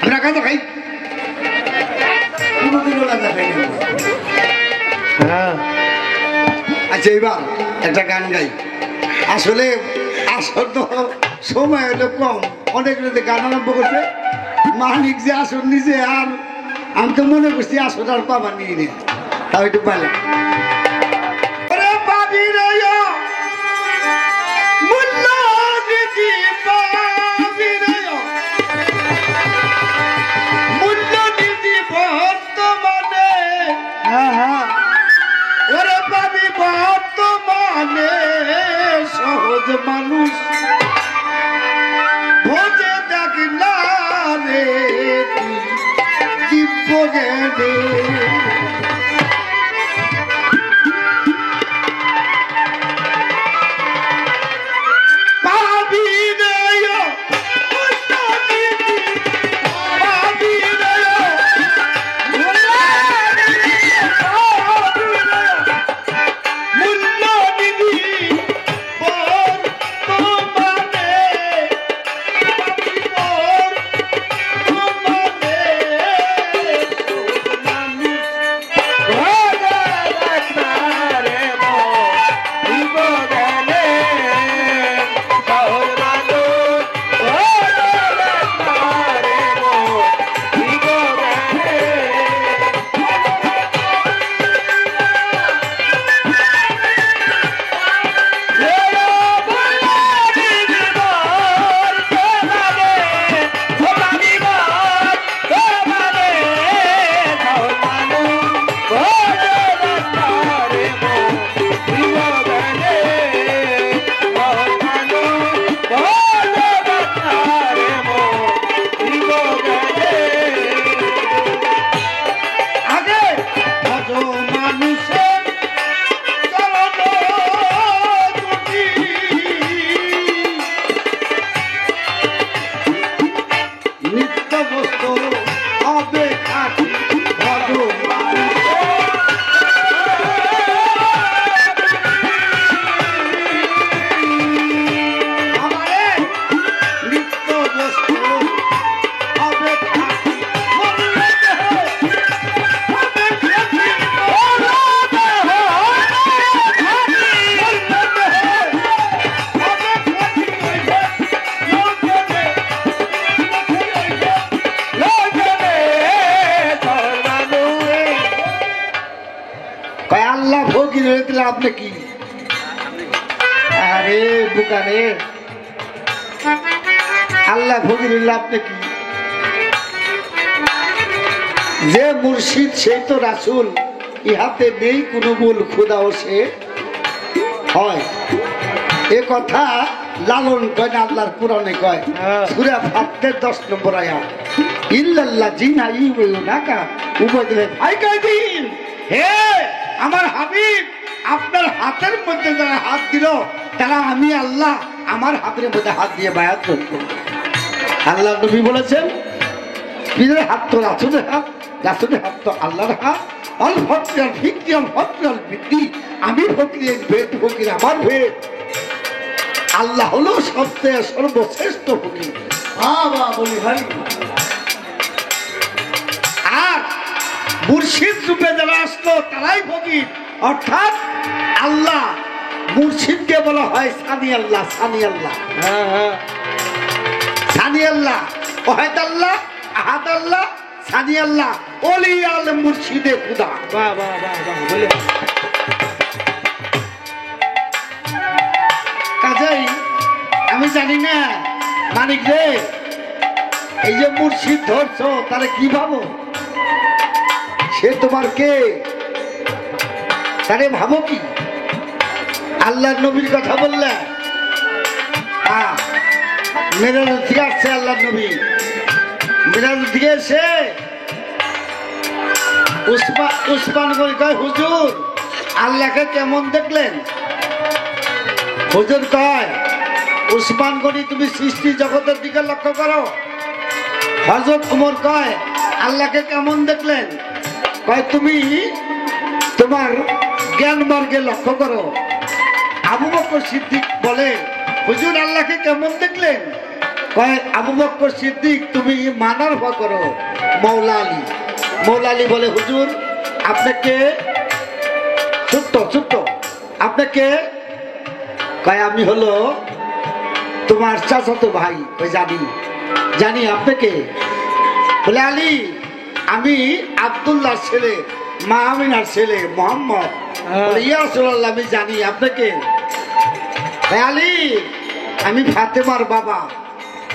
[SPEAKER 2] আমরা কাজে খাই কোনোদিনও লাগা খাই। হ্যাঁ আচ্ছা এবার একটা গান গাই, আসলে আসর তো সময় হলো কম, অনেক রাতে গান আরম্ভ করছে মানিক যে আসর নিজে, আর আমি তো মনে করছি আসর আর পাবা নিয়ে নে, তাও একটু পাইলাম। ওরে পাবি রে ও, মূল্য দিদি পাবি রে ও, মূল্য দিদি বর্তমানে, ওরে পাবি বর্তমানে সহজ মানুষ ভোজে দেখ না রে দিব্য জ্ঞানে। পাবি রে ও, মূল্য দিদি পাবি রে ও, মূল্য দিদি পাবি রে ও, মূল্য দিদি বর্তমানে, পাবি বর্তমানে আগে ভজ মানুষের চরণ দুটি, নিত্য বস্তু হবে খাটি ভজ মানুষের, আমারে নিত্য বস্তু হবে খাটি মরলে দেহ হবে খাটি, মরলে দেহ কয় আল্লাহ ফকির হয়ে দিলে আপনি কি? আরে বুকারে, আল্লাহ ফকির হইলে আপনি কি? যে মুর্শিদ সেই তো রাসূল, ইহাতে নেই কোনো ভুল, খুদাও সে হয়। এ কথা লালন কয় না, আল্লাহর কোরআনে কয় সূরা ফাতিহার 10 নম্বর আয়াত, ইল্লাল্লাহ জিনা ইউনাকা উবাদিলে ভাই কয় দিন, হে আমার হাবিব, আপনার হাতের মধ্যে যারা হাত দিল তারা আমি আল্লাহ আমার হাতের মধ্যে হাত দিয়ে বায়াত করব। আল্লাহ নবী বলেছেন পীরের হাত তো রাসূলের হাত, রাসূলের হাত তো আল্লাহর হাত, অল ফকির ফিকিয়াম ফকির বিদ্দি, আমি ফকিরের ভেদ, ফকির আমার ভেদ, আল্লাহ হলো সবচেয়ে সর্বশ্রেষ্ঠ ফকির। বাবা বলি ভাই, আর মুর্শিদ রূপে যারা আসলো তারাই ফকির, অর্থাৎ আল্লাহ মুর্শিদকে বলা হয় সানি আল্লাহ, সানি আল্লাহ, সানি আল্লাহ, ওয়াহিদ আল্লাহ, আহাদ আল্লাহ, সানি আল্লাহ, ওলি আল মুর্শিদে খুদা। বাহ বাহ বাহ বাহ বলে। কাজেই আমি জানি না মানিক রে, এই যে মুর্শিদ ধরছো তাহলে কি ভাবো? সে তোমার কে? তারে ভাবো কি? আল্লাহর নবীর কথা বললে মেরাজ থেকে আসছে, আল্লাহর নবী মেরাজ থেকে এসে উসমান করে কয় হুজুর আল্লাহকে কেমন দেখলেন? হুজুর কয় উসমান গনি তুমি সৃষ্টি জগতের দিকে লক্ষ্য করো। হযরত ওমর কয় আল্লাহকে কেমন দেখলেন? কয় তুমি তোমার জ্ঞান মার্গে লক্ষ্য করো। আবু বকর সিদ্দিক বলে হুজুর আল্লাহকে কেমন দেখলেন? কয় আবু বকর সিদ্দিক তুমি মানার ভয় করো। মৌলা আলী, মৌলা আলী বলে হুজুর আপনাকে ছোট্ট ছোট্ট আপনাকে কয় আমি হলো তোমার চাচাতো ভাই। ওই জানি জানি আপনাকে। বলে আলী আমি আব্দুল্লাহর ছেলে, মা আমিনার ছেলে মোহাম্মদ। বলে ইয়া রাসূলুল্লাহ আমি জানি আপনাকে। আলী আমি ফাতেমার বাবা।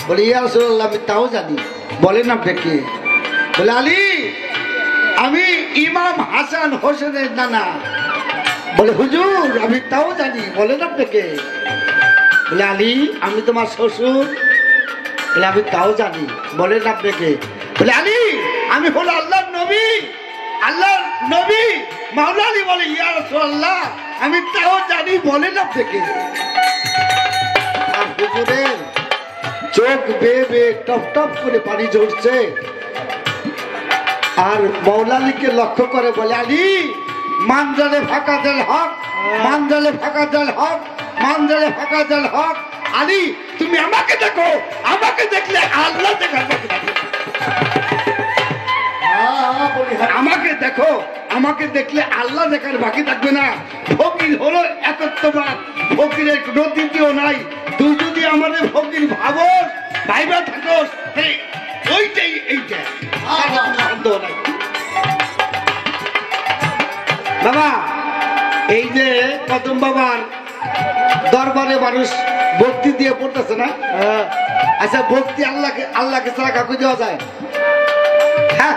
[SPEAKER 2] বলে ইয়া রাসূলুল্লাহ আমি তাও জানি, বলেন আপনাকে। বলে আলী আমি ইমাম হাসান হোসেনের নানা। বলে হুজুর আমি তাও জানি, বলেন আপনাকে। বলে আলী আমি তোমার শ্বশুর। বলে আমি তাও জানি, বলেন আপনাকে। বলে আলী আমি হলো আল্লাহর নবী, আল্লাহর নবী। মাওলা আলী বলে ইয়া রাসূলুল্লাহ আমি তাও জানি, বলেন আপনাকে। আর হুজুরের চোখ বেয়ে বেয়ে টপ টপ করে পানি ঝরছে। আর মৌলালিকে লক্ষ্য করে বলে আলী মানজালে ফাঁকা দেল হক, মানজালে ফাঁকা দেল হক, মানজালে ফাঁকা দেল হক। আলী তুমি আমাকে দেখো, আমাকে দেখলে আল্লাহ দেখার বাকি থাকবে। আমাকে দেখো, আমাকে দেখলে আল্লাহ দেখার বাকি থাকবে না। ফকির হলো একত্ববাদ, ফকিরের কোনো দ্বিতীয় নাই। তুই যদি আমাদের ফকির ভাবস, ভাইবা থাকস, ওইটাই এইটা। বাবা এই যে কদম বাবার দরবারে মানুষ ভক্তি দিয়ে পড়তেছে না? আচ্ছা ভক্তি আল্লাহকে, আল্লাহকে ছাড়া কাউকে দেওয়া যায়? হ্যাঁ,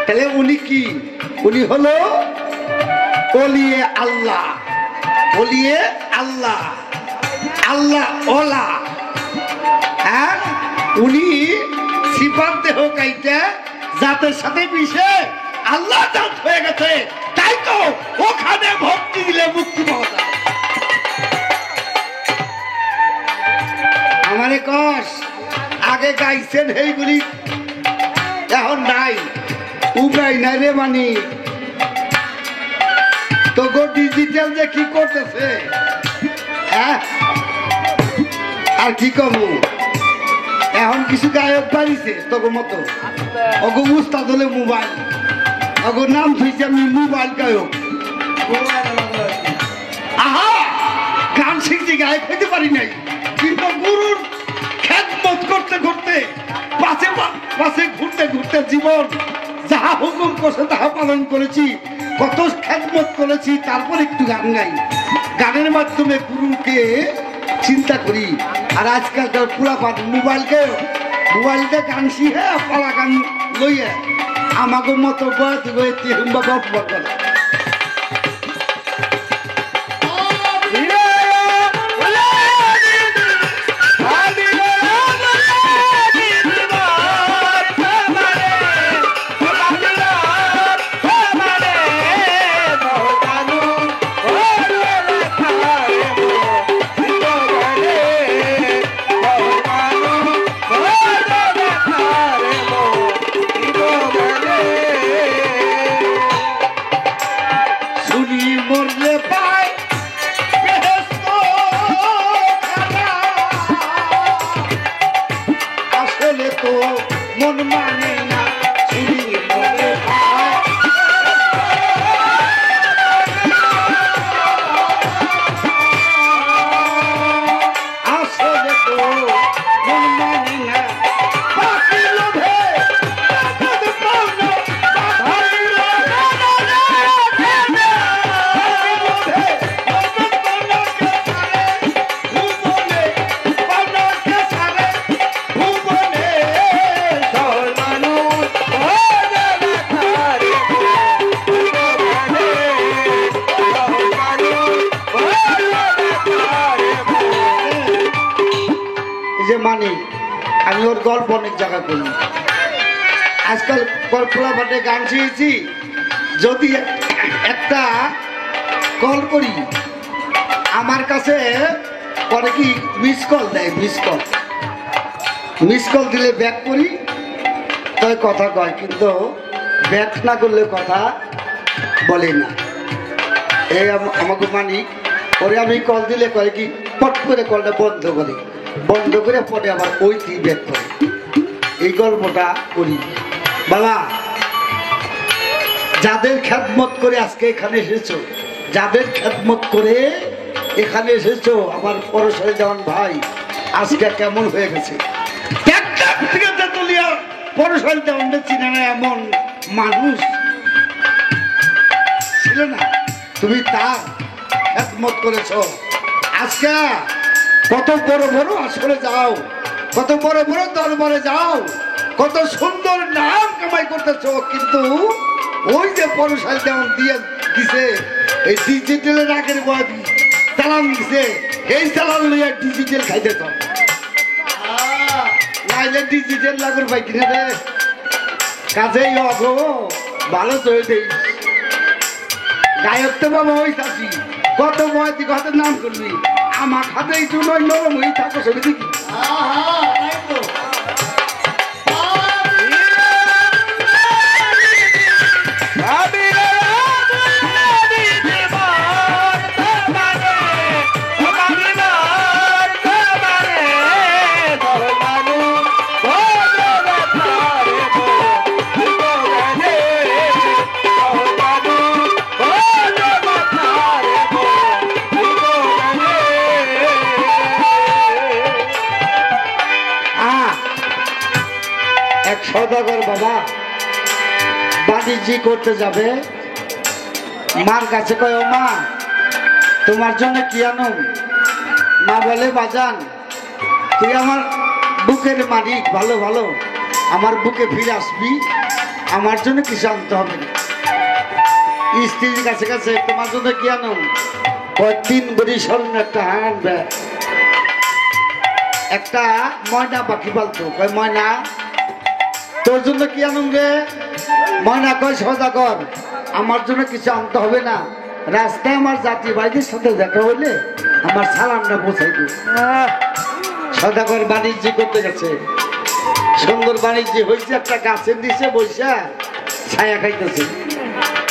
[SPEAKER 2] তাহলে উনি কি? উনি হলো ওলিয়ে আল্লাহ, ওলিয়ে আল্লাহ, আল্লাহ ওলা। হ্যাঁ, উনি সিফাত দেহ কাইতে জাতের সাথে মিশে আল্লাহ জাত হয়ে গেছে। তাই তো ওখানে ভক্তি দিলে মুক্তি পাওয়া যায়। আমারে কস আগে গাইছেন এইগুলি, এখন নাই, উপায় নাই রে। মানি তো গো ডিজিটাল যে কি করতেছে, হ্যাঁ আর কি কমু। এখন কিছু গায়ক বাড়িছে তোর মতো, ওগো উস্তাদ হলে মোবাইল, ওগো নাম হয়েছে আমি মোবাইল গায়ক। আহা গান শিখছি, গায়ক হইতে পারি নাই, কিন্তু গুরুর খেদমত করতে করতে পাশে পাশে ঘুরতে ঘুরতে জীবন যাহা হুকুম করছে তাহা পালন করেছি, কত খেদমত করেছি। তারপর একটু গান গাই, গানের মাধ্যমে গুরুকে চিন্তা করি। আর আজকালকার পুরাপাত মোবাইলকে, মোবাইলতে গান শিখে পালা গান লইয়া আমাকে মতো বয়তে বয়তে হুম্বা গল্প করে। মানি আমি ওর গল্প অনেক জায়গা করি। আজকাল কল্পনা পাঠে গান শিখেছি, যদি একটা কল করি আমার কাছে পরে কি মিস কল দেয়, মিস কল দিলে ব্যাক করি তাই কথা কয়, কিন্তু ব্যাক না করলে কথা বলে না। এই আমাকে মানি ওরে আমি কল দিলে কয় কি পট করে কলটা বন্ধ করে, বন্ধ করে পরে আবার ওইটি ব্যাক করে। এই গল্পটা করি। বাবা যাদের খেদমত করে আজকে এখানে এসেছো, যাদের খেদমত করে এখানে এসেছো আমার পরশালী দেওয়ান ভাই আজকে কেমন হয়ে গেছে পরশালী দেওয়ানটা চিনে না এমন মানুষ ছিল না। তুমি তার খেদমত করেছ। আজকে কত বড় বড় আসরে যাও, কত বড় বড় দরবারে যাও, কত সুন্দর নাম কামাই করতেছ, কিন্তু ওই যে পরশালী দেওয়ান দিয়ে দিছে এই ডিজিটালের আগের বয় চালান দিছে, এই চালান লইয়া ডিজিটাল খাইতেছ। নাইলে ডিজিটাল লাগুর পাই কিনে রে কাজেই অগো ভালো চলে দেই গায়ক তো বাবা ওই চাষি কত ময়তি কত নাম করবি আমার হাতে একটু নয় নরম হয়ে থাকো ছবি দেখি। এক সদাগর বাবা বাণিজ্য করতে যাবে, মার কাছে কয় ও মা তোমার জন্য কি আনুম? মা বলে বাজান তুই আমার বুকের মালিক, ভালো ভালো আমার বুকে ফিরে আসবি, আমার জন্য কিছু আনতে হবে না। স্ত্রীর কাছে কাছে তোমার জন্য কি আনুম? কয় 3 বড়ি স্বর্ণ একটা হান ব্যাগ, একটা ময়না পাখি পালতো। কয় ময়না তোর জন্য কি আনুম রে? ময়না কয় সদাগর আমার জন্য কিছু আনতে হবে না, রাস্তায় আমার জাতি ভাইদের সাথে দেখা হইলে আমার সালামটা পৌঁছাই দিও। সদাগর বাণিজ্য করতে গেছে, সুন্দর বাণিজ্য হয়েছে, একটা গাছের নিচে বসে ছায়া খাইতেছে,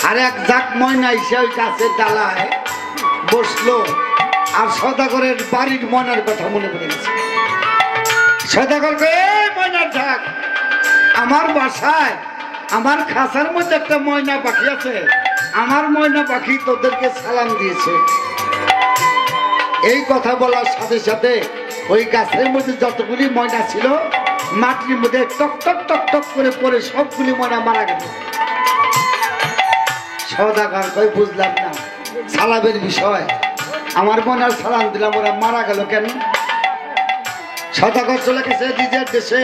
[SPEAKER 2] আর এক জাক ময়না এসে ওই গাছের ডালায় বসলো, আর সদাগরের বাড়ির ময়নার কথা মনে পড়ে গেছে। সদাগর কয় এই ময়নার ঝাঁক, আমার বাসায় আমার খাঁচার মধ্যে একটা ময়না পাখি আছে, আমার ময়না পাখি তোদেরকে সালাম দিয়েছে। এই কথা বলার সাথে সাথে ওই গাছের মধ্যে যতগুলি ময়না ছিল মাটির মধ্যে টক টক টক টক করে পড়ে সবগুলি ময়না মারা গেল। সদাগর কই বুঝলাম না সালামের বিষয়, আমার ময়নার সালাম দিলাম ওরা মারা গেল কেন? সদাগর চলে গেছে নিজের দেশে।